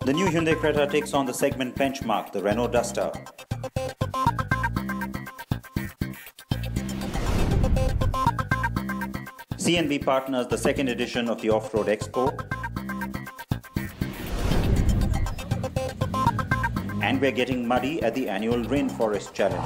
The new Hyundai Creta takes on the segment benchmark, the Renault Duster. C&B partners the second edition of the Off Road Expo. And we're getting muddy at the annual Rainforest Challenge.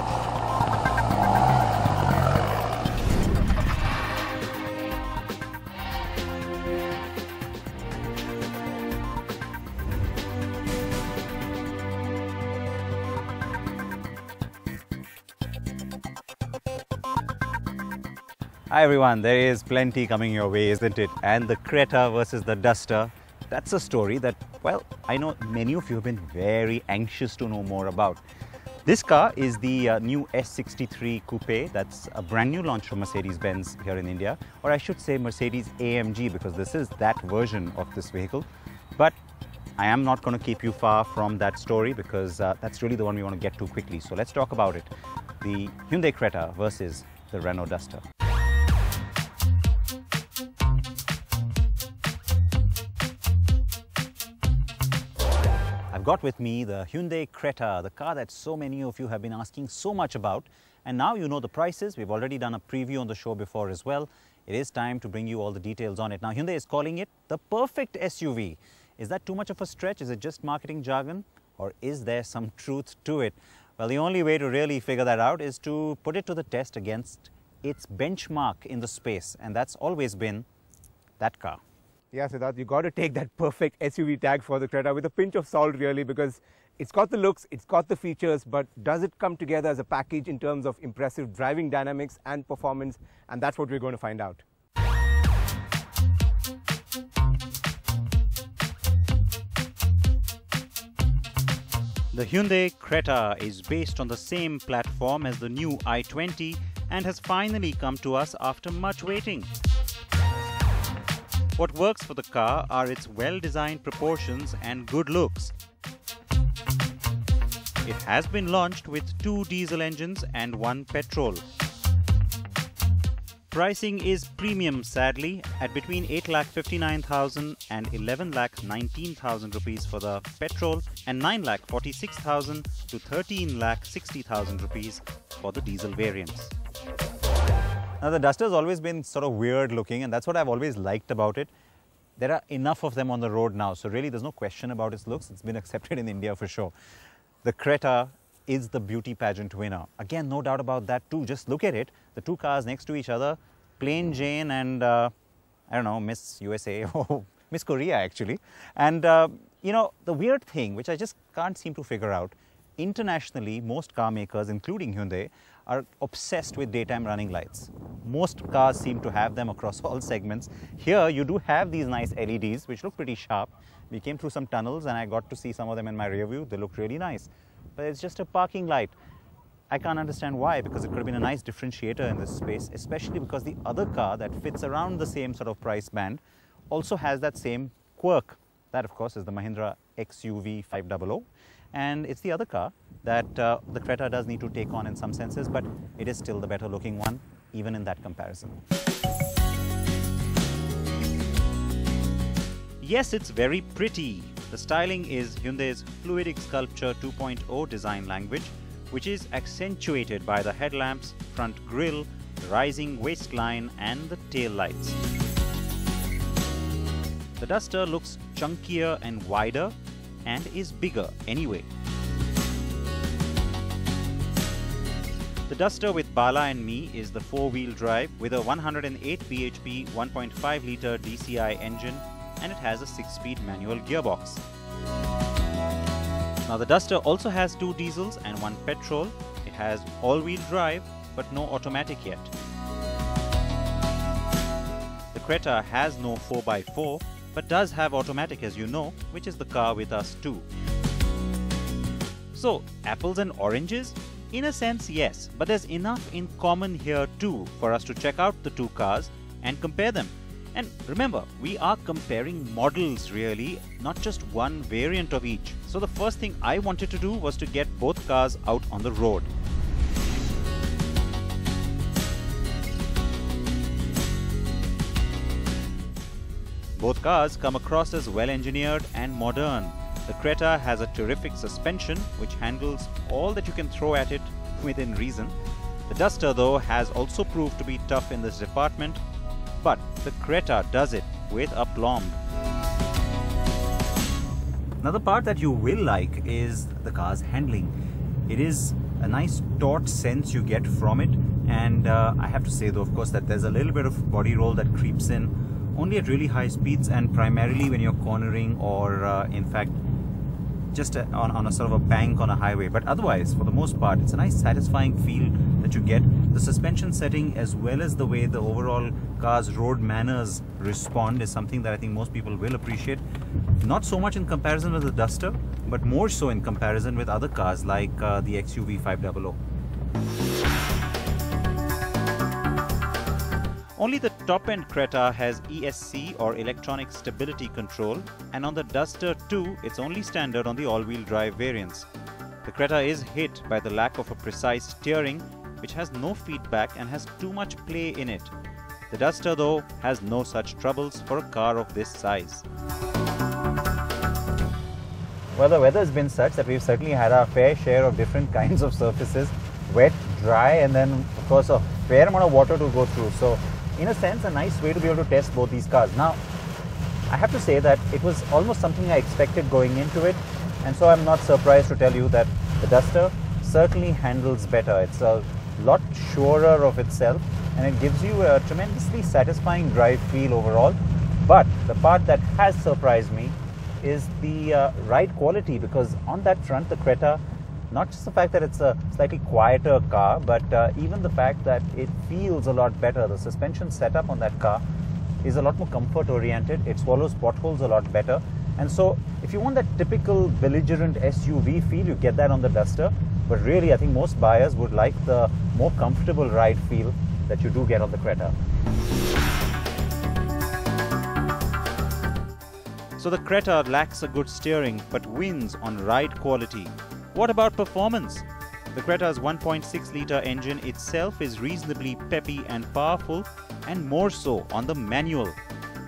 Hi everyone, there is plenty coming your way, isn't it? And the Creta versus the Duster, that's a story that, well, I know many of you have been very anxious to know more about. This car is the new S63 Coupe. That's a brand new launch from Mercedes-Benz here in India, or I should say Mercedes AMG, because this is that version of this vehicle. But I am not going to keep you far from that story, because that's really the one we want to get to quickly. So let's talk about it. The Hyundai Creta versus the Renault Duster. I've got with me the Hyundai Creta, the car that so many of you have been asking so much about. And now you know the prices. We've already done a preview on the show before as well. It is time to bring you all the details on it. Now, Hyundai is calling it the perfect SUV. Is that too much of a stretch? Is it just marketing jargon? Or is there some truth to it? Well, the only way to really figure that out is to put it to the test against its benchmark in the space. And that's always been that car. Yeah, Siddharth, you got to take that perfect SUV tag for the Creta with a pinch of salt, really, because it's got the looks, it's got the features, but does it come together as a package in terms of impressive driving dynamics and performance? And that's what we're going to find out. The Hyundai Creta is based on the same platform as the new i20 and has finally come to us after much waiting. What works for the car are its well-designed proportions and good looks. It has been launched with 2 diesel engines and 1 petrol. Pricing is premium, sadly, at between 8,59,000 and 11,19,000 rupees for the petrol and 9,46,000 to 13,60,000 rupees for the diesel variants. Now, the Duster has always been sort of weird looking, and that's what I've always liked about it. There are enough of them on the road now, so really there's no question about its looks. It's been accepted in India for sure. The Creta is the beauty pageant winner. Again, no doubt about that too. Just look at it. The 2 cars next to each other, plain Jane and, I don't know, Miss USA or Miss Korea actually. And, you know, the weird thing, which I just can't seem to figure out, internationally, most car makers, including Hyundai, are obsessed with daytime running lights. Most cars seem to have them across all segments. Here, you do have these nice LEDs, which look pretty sharp. We came through some tunnels and I got to see some of them in my rear view. They look really nice. But it's just a parking light. I can't understand why, because it could have been a nice differentiator in this space, especially because the other car that fits around the same sort of price band also has that same quirk. That, of course, is the Mahindra XUV 500. And it's the other car that the Creta does need to take on in some senses, but it is still the better looking one, even in that comparison. Yes, it's very pretty. The styling is Hyundai's Fluidic Sculpture 2.0 design language, which is accentuated by the headlamps, front grille, the rising waistline and the tail lights. The Duster looks chunkier and wider and is bigger anyway. The Duster with Bala and Me is the 4-wheel drive with a 108 bhp 1.5-litre DCI engine, and it has a 6-speed manual gearbox. Now the Duster also has 2 diesels and 1 petrol. It has all-wheel drive but no automatic yet. The Creta has no 4x4 but does have automatic, as you know, which is the car with us too. So, apples and oranges? In a sense, yes, but there's enough in common here too for us to check out the 2 cars and compare them. And remember, we are comparing models really, not just one variant of each. So the first thing I wanted to do was to get both cars out on the road. Both cars come across as well engineered and modern. The Creta has a terrific suspension which handles all that you can throw at it within reason. The Duster though has also proved to be tough in this department, but the Creta does it with aplomb. Another part that you will like is the car's handling. It is a nice taut sense you get from it, and I have to say though, of course, that there's a little bit of body roll that creeps in only at really high speeds, and primarily when you're cornering or in fact just on a sort of a bank on a highway. But otherwise, for the most part, it's a nice satisfying feel that you get. The suspension setting as well as the way the overall car's road manners respond is something that I think most people will appreciate. Not so much in comparison with the Duster, but more so in comparison with other cars like the XUV 500. Only the top-end Creta has ESC or electronic stability control, and on the Duster 2 it's only standard on the all-wheel drive variants. The Creta is hit by the lack of a precise steering, which has no feedback and has too much play in it. The Duster though has no such troubles for a car of this size. Well, the weather has been such that we've certainly had our fair share of different kinds of surfaces, wet, dry, and then of course a fair amount of water to go through. So in a sense, a nice way to be able to test both these cars. Now, I have to say that it was almost something I expected going into it, and so I'm not surprised to tell you that the Duster certainly handles better. It's a lot surer of itself, and it gives you a tremendously satisfying drive feel overall. But the part that has surprised me is the ride quality, because on that front, the Creta, not just the fact that it's a slightly quieter car, but even the fact that it feels a lot better. The suspension setup on that car is a lot more comfort oriented. It swallows potholes a lot better. And so if you want that typical belligerent SUV feel, you get that on the Duster. But really, I think most buyers would like the more comfortable ride feel that you do get on the Creta. So the Creta lacks a good steering but wins on ride quality. What about performance? The Creta's 1.6-litre engine itself is reasonably peppy and powerful, and more so on the manual,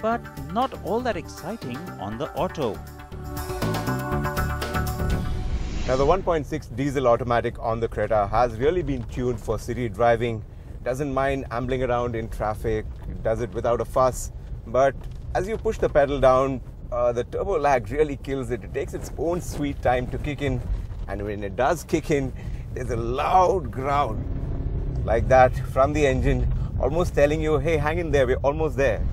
but not all that exciting on the auto. Now the 1.6 diesel automatic on the Creta has really been tuned for city driving. Doesn't mind ambling around in traffic, does it without a fuss, but as you push the pedal down, the turbo lag really kills it. It takes its own sweet time to kick in, and when it does kick in, there's a loud growl like that from the engine, almost telling you, hey, hang in there, we're almost there.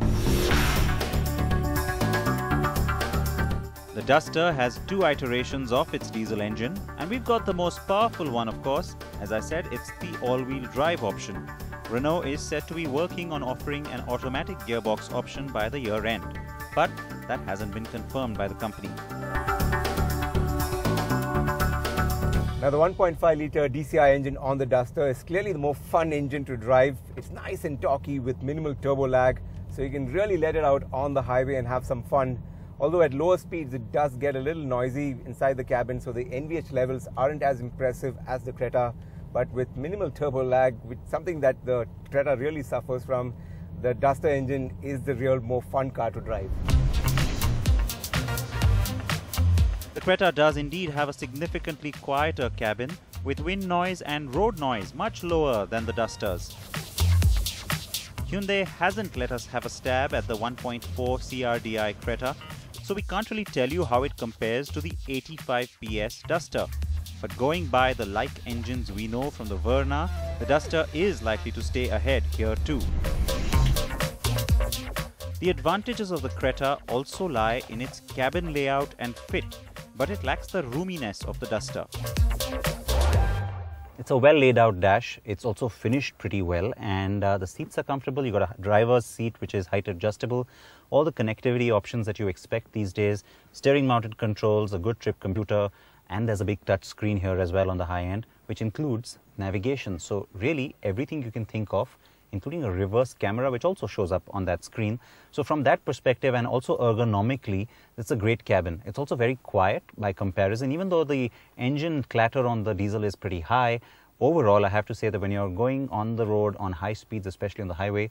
The Duster has 2 iterations of its diesel engine, and we've got the most powerful one, of course. As I said, it's the all-wheel drive option. Renault is said to be working on offering an automatic gearbox option by the year end, but that hasn't been confirmed by the company. Now the 1.5-litre DCI engine on the Duster is clearly the more fun engine to drive. It's nice and torquey with minimal turbo lag, so you can really let it out on the highway and have some fun. Although at lower speeds it does get a little noisy inside the cabin, so the NVH levels aren't as impressive as the Creta. But with minimal turbo lag, which is something that the Creta really suffers from, the Duster engine is the real more fun car to drive. The Creta does indeed have a significantly quieter cabin, with wind noise and road noise much lower than the Dusters. Hyundai hasn't let us have a stab at the 1.4 CRDI Creta, so we can't really tell you how it compares to the 85 PS Duster. But going by the like engines we know from the Verna, the Duster is likely to stay ahead here too. The advantages of the Creta also lie in its cabin layout and fit, but it lacks the roominess of the Duster. It's a well laid out dash. It's also finished pretty well, and the seats are comfortable. You've got a driver's seat which is height adjustable, all the connectivity options that you expect these days, steering mounted controls, a good trip computer, and there's a big touch screen here as well on the high end, which includes navigation. So really everything you can think of, including a reverse camera which also shows up on that screen. So from that perspective, and also ergonomically, it's a great cabin. It's also very quiet by comparison. Even though the engine clatter on the diesel is pretty high, overall I have to say that when you're going on the road on high speeds, especially on the highway,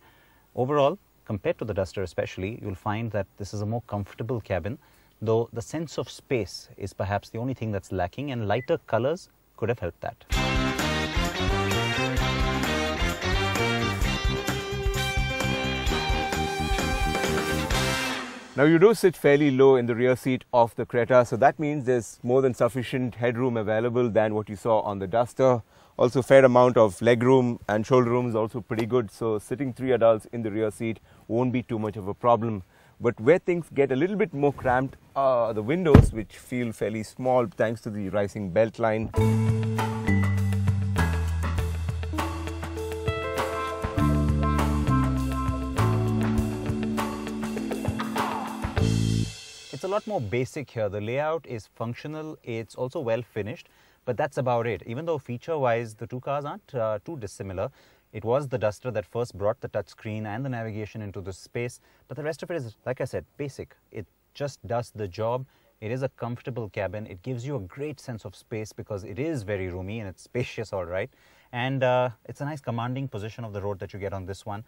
overall compared to the Duster especially, you'll find that this is a more comfortable cabin. though the sense of space is perhaps the only thing that's lacking, and lighter colors could have helped that. Now you do sit fairly low in the rear seat of the Creta, so that means there's more than sufficient headroom available than what you saw on the Duster. Also fair amount of leg room, and shoulder room is also pretty good, so sitting 3 adults in the rear seat won't be too much of a problem. But where things get a little bit more cramped are the windows, which feel fairly small thanks to the rising belt line. It's a lot more basic here. The layout is functional, it's also well finished, but that's about it. Even though feature-wise the two cars aren't too dissimilar, it was the Duster that first brought the touchscreen and the navigation into this space, but the rest of it is, like I said, basic. It just does the job. It is a comfortable cabin. It gives you a great sense of space because it is very roomy and it's spacious, all right. And it's a nice commanding position of the road that you get on this one.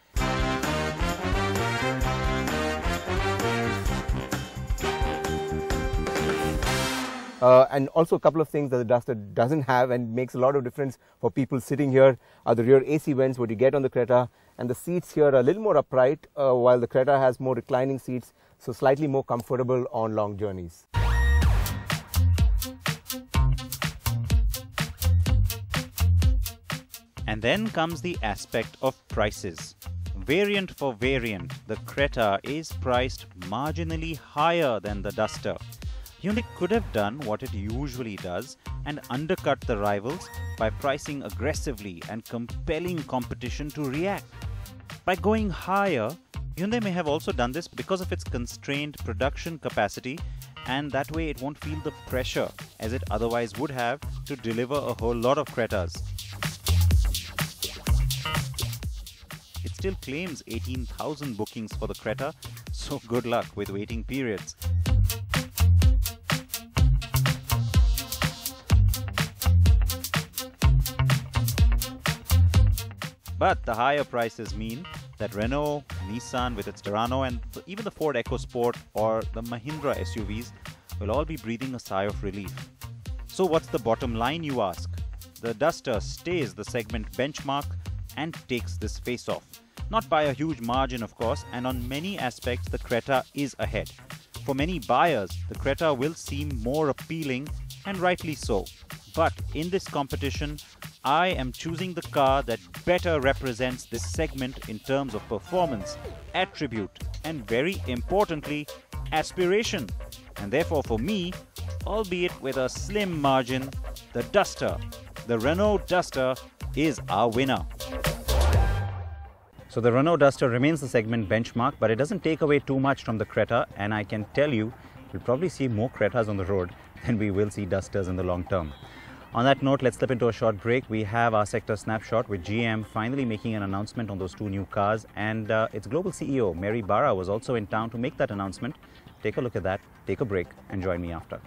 And also a couple of things that the Duster doesn't have and makes a lot of difference for people sitting here are the rear AC vents, what you get on the Creta, and the seats here are a little more upright, while the Creta has more reclining seats, so slightly more comfortable on long journeys. And then comes the aspect of prices. Variant for variant, the Creta is priced marginally higher than the Duster. Hyundai could have done what it usually does and undercut the rivals by pricing aggressively and compelling competition to react. By going higher, Hyundai may have also done this because of its constrained production capacity, and that way it won't feel the pressure as it otherwise would have to deliver a whole lot of Cretas. It still claims 18,000 bookings for the Creta, so good luck with waiting periods. But the higher prices mean that Renault, Nissan with its Terrano, and even the Ford EcoSport or the Mahindra SUVs will all be breathing a sigh of relief. So what's the bottom line, you ask? The Duster stays the segment benchmark and takes this face-off. Not by a huge margin, of course, and on many aspects the Creta is ahead. For many buyers, the Creta will seem more appealing, and rightly so. But in this competition, I am choosing the car that better represents this segment in terms of performance, attribute, and very importantly, aspiration. And therefore for me, albeit with a slim margin, the Duster, the Renault Duster, is our winner. So the Renault Duster remains the segment benchmark, but it doesn't take away too much from the Creta, and I can tell you, we'll probably see more Cretas on the road than we will see Dusters in the long term. On that note, let's slip into a short break. We have our sector snapshot with GM finally making an announcement on those two new cars, and its global CEO, Mary Barra, was also in town to make that announcement. Take a look at that, take a break, and join me after.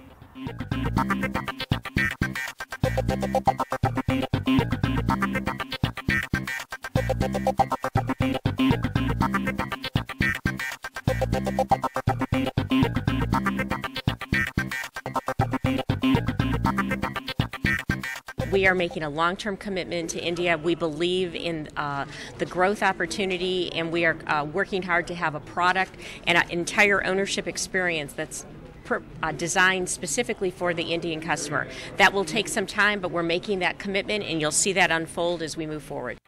We are making a long-term commitment to India. We believe in the growth opportunity, and we are working hard to have a product and an entire ownership experience that's designed specifically for the Indian customer. That will take some time, but we're making that commitment, and you'll see that unfold as we move forward.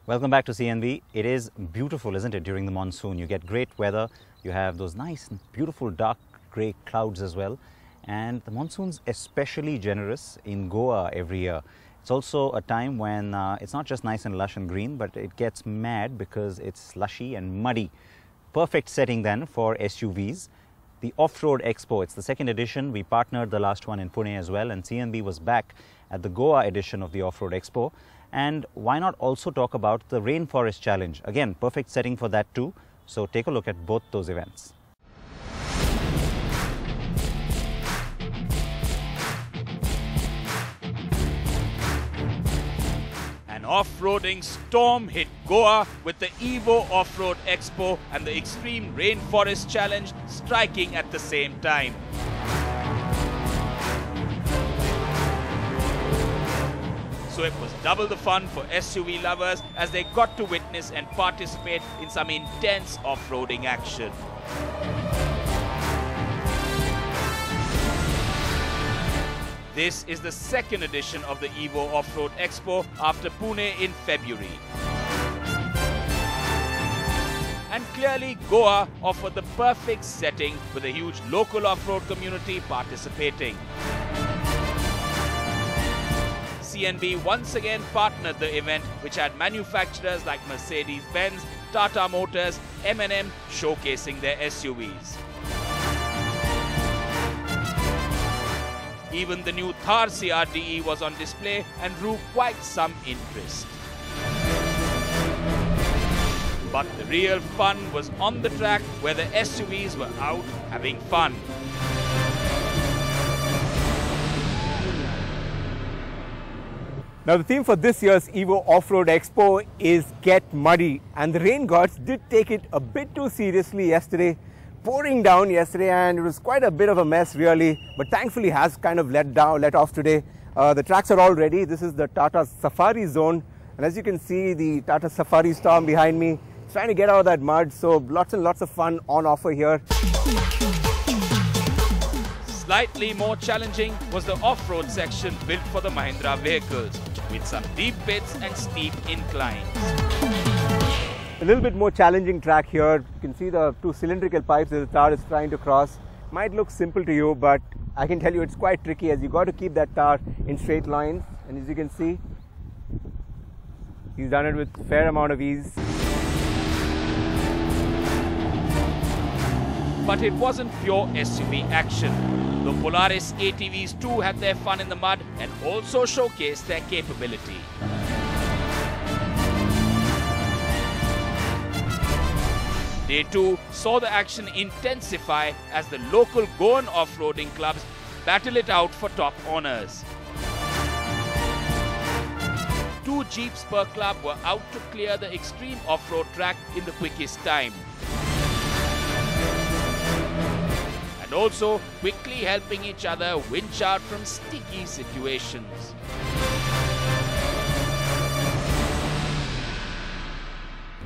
Welcome back to CNV. It is beautiful, isn't it, during the monsoon? You get great weather, you have those nice, beautiful dark grey clouds as well, and the monsoon's especially generous in Goa every year. It's also a time when it's not just nice and lush and green, but it gets mad because it's slushy and muddy. Perfect setting then for SUVs. The Off Road Expo, it's the second edition. We partnered the last one in Pune as well, and CNB was back at the Goa edition of the Off Road Expo. And why not also talk about the Rainforest Challenge? Again, perfect setting for that too. So take a look at both those events. Off-roading storm hit Goa with the Evo Off Road Expo and the Extreme Rainforest Challenge striking at the same time. So it was double the fun for SUV lovers as they got to witness and participate in some intense off-roading action. This is the second edition of the Evo Off Road Expo after Pune in February. And clearly Goa offered the perfect setting with a huge local off-road community participating. CNB once again partnered the event, which had manufacturers like Mercedes-Benz, Tata Motors, M&M showcasing their SUVs. Even the new Thar CRDE was on display and drew quite some interest. But the real fun was on the track where the SUVs were out having fun. Now the theme for this year's Evo Off Road Expo is Get Muddy, and the rain gods did take it a bit too seriously yesterday. Pouring down yesterday, and it was quite a bit of a mess really, but thankfully has kind of let off today. The tracks are all ready. This is the Tata Safari zone, and as you can see, the Tata Safari Storm behind me is trying to get out of that mud, so lots and lots of fun on offer here. Slightly more challenging was the off-road section built for the Mahindra vehicles, with some deep pits and steep inclines. A little bit more challenging track here. You can see the two cylindrical pipes that the tar is trying to cross. Might look simple to you, but I can tell you it's quite tricky as you got to keep that tar in straight lines. And as you can see, he's done it with a fair amount of ease. But it wasn't pure SUV action. The Polaris ATVs too had their fun in the mud and also showcased their capability. Day 2 saw the action intensify as the local Goan off-roading clubs battle it out for top honours. 2 jeeps per club were out to clear the extreme off-road track in the quickest time. And also quickly helping each other winch out from sticky situations.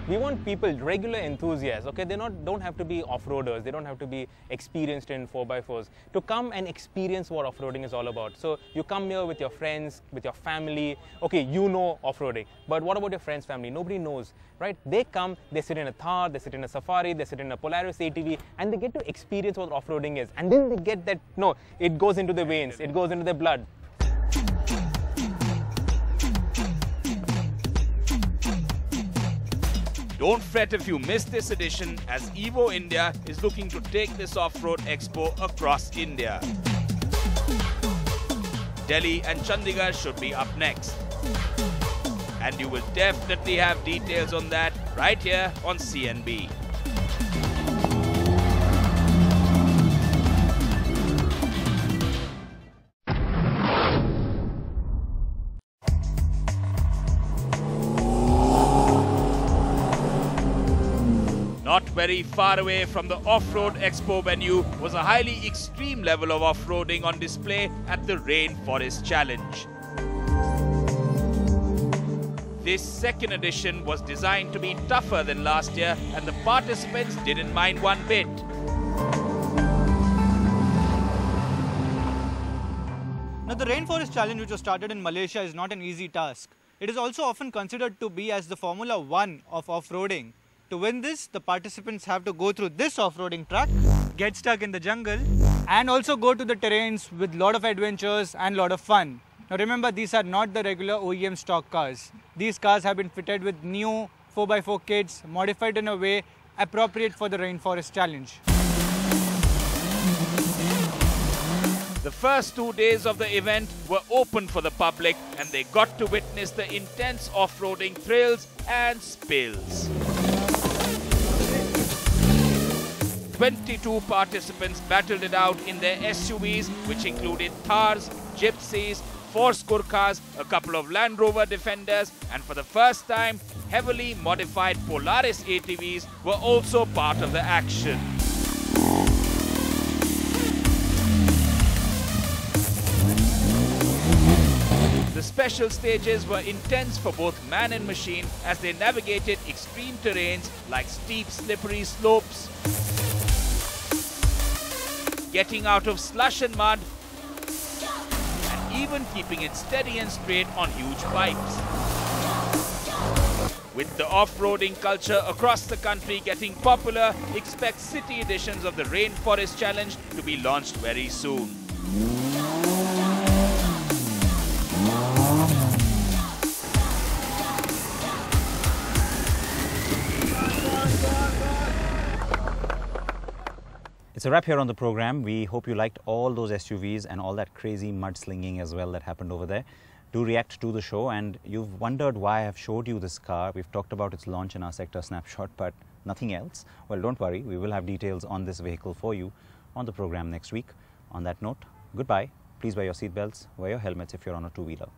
We want people, regular enthusiasts, okay? They don't have to be off-roaders, they don't have to be experienced in 4x4s, to come and experience what off-roading is all about. So you come here with your friends, with your family, okay, you know off-roading, but what about your friends' family? Nobody knows, right? They come, they sit in a Thar, they sit in a Safari, they sit in a Polaris ATV, and they get to experience what off-roading is. And then they get that, no, it goes into the veins, it goes into their blood. Don't fret if you missed this edition, as Evo India is looking to take this off-road expo across India. Delhi and Chandigarh should be up next. And you will definitely have details on that right here on CNB. Not very far away from the Off-Road Expo venue was a highly extreme level of off-roading on display at the Rainforest Challenge. This second edition was designed to be tougher than last year, and the participants didn't mind one bit. Now, the Rainforest Challenge, which was started in Malaysia, is not an easy task. It is also often considered to be as the Formula 1 of off-roading. To win this, the participants have to go through this off-roading track, get stuck in the jungle, and also go to the terrains with lot of adventures and lot of fun. Now remember, these are not the regular OEM stock cars. These cars have been fitted with new 4x4 kits, modified in a way appropriate for the Rainforest Challenge. The first 2 days of the event were open for the public and they got to witness the intense off-roading thrills and spills. 22 participants battled it out in their SUVs, which included Thars, Gypsies, 4 Skurkas, a couple of Land Rover Defenders, and for the first time, heavily modified Polaris ATVs were also part of the action. The special stages were intense for both man and machine as they navigated extreme terrains like steep, slippery slopes, getting out of slush and mud, and even keeping it steady and straight on huge pipes. With the off-roading culture across the country getting popular, expect city editions of the Rainforest Challenge to be launched very soon. It's a wrap here on the program. We hope you liked all those SUVs and all that crazy mudslinging as well that happened over there. Do react to the show, and you've wondered why I've showed you this car. We've talked about its launch in our sector snapshot, but nothing else. Well, don't worry, we will have details on this vehicle for you on the program next week. On that note, goodbye. Please wear your seatbelts, wear your helmets if you're on a two-wheeler.